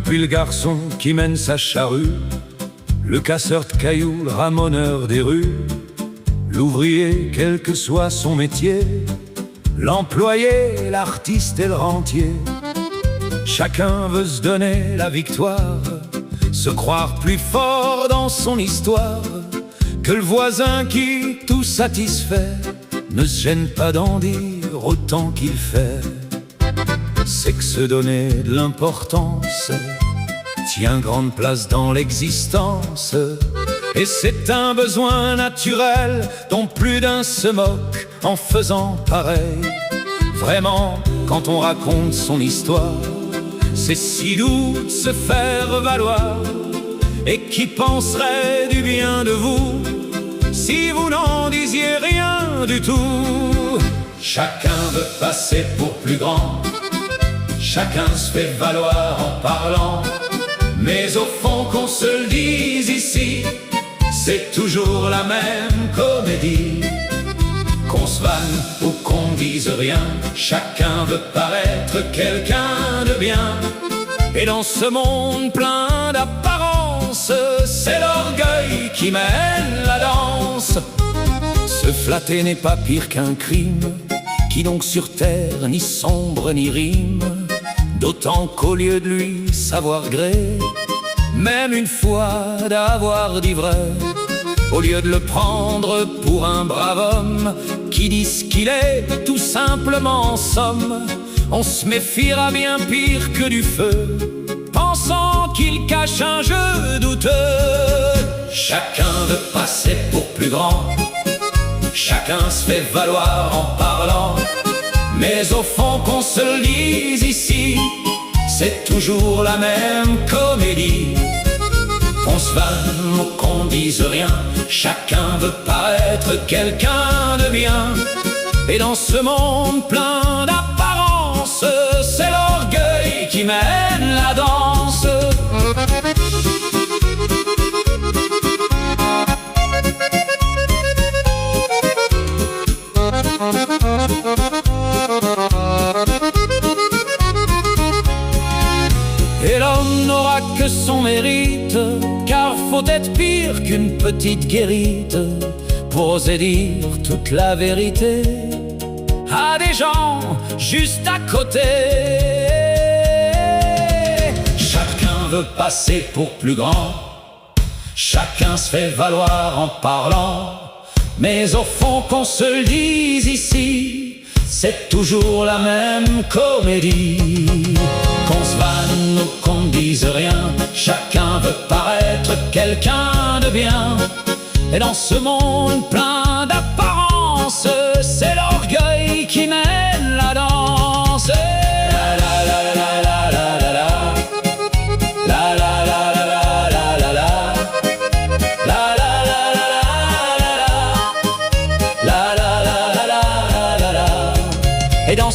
Depuis le garçon qui mène sa charrue, le casseur de cailloux, le ramoneur des rues, l'ouvrier, quel que soit son métier, l'employé, l'artiste et le rentier, chacun veut se donner la victoire, se croire plus fort dans son histoire que le voisin qui, tout satisfait, ne se gêne pas d'en dire autant qu'il fait. C'est que se donner de l'importance tient grande place dans l'existence, et c'est un besoin naturel dont plus d'un se moque en faisant pareil. Vraiment, quand on raconte son histoire, c'est si doux de se faire valoir. Et qui penserait du bien de vous si vous n'en disiez rien du tout? Chacun veut passer pour plus grand, chacun se fait valoir en parlant, mais au fond qu'on se le dise ici, c'est toujours la même comédie. Qu'on se vanne ou qu'on dise rien, chacun veut paraître quelqu'un de bien. Et dans ce monde plein d'apparence, c'est l'orgueil qui mène la danse. Se flatter n'est pas pire qu'un crime, qui donc sur terre ni sombre ni rime, d'autant qu'au lieu de lui savoir gré, même une fois d'avoir dit vrai, au lieu de le prendre pour un brave homme qui dit ce qu'il est tout simplement en somme, on se méfiera bien pire que du feu, pensant qu'il cache un jeu douteux. Chacun veut passer pour plus grand, chacun se fait valoir en parlant, mais au fond qu'on se le dise ici, c'est toujours la même comédie. Qu'on se vanne ou qu'on dise rien, chacun veut paraître quelqu'un de bien. Et dans ce monde plein d'apparence, c'est l'orgueil qui mène la danse. Et l'homme n'aura que son mérite, car faut être pire qu'une petite guérite pour oser dire toute la vérité à des gens juste à côté. Chacun veut passer pour plus grand, chacun se fait valoir en parlant, mais au fond qu'on se le dise ici, c'est toujours la même comédie. Qu'on se vanne ou qu'on dise rien, chacun veut paraître quelqu'un de bien. Et dans ce monde plein d'apparence, c'est l'orgueil qui mène la danse. La la la la la la la la. La la la la la la la la. La la la la la la la. La la la la la la la. Et dans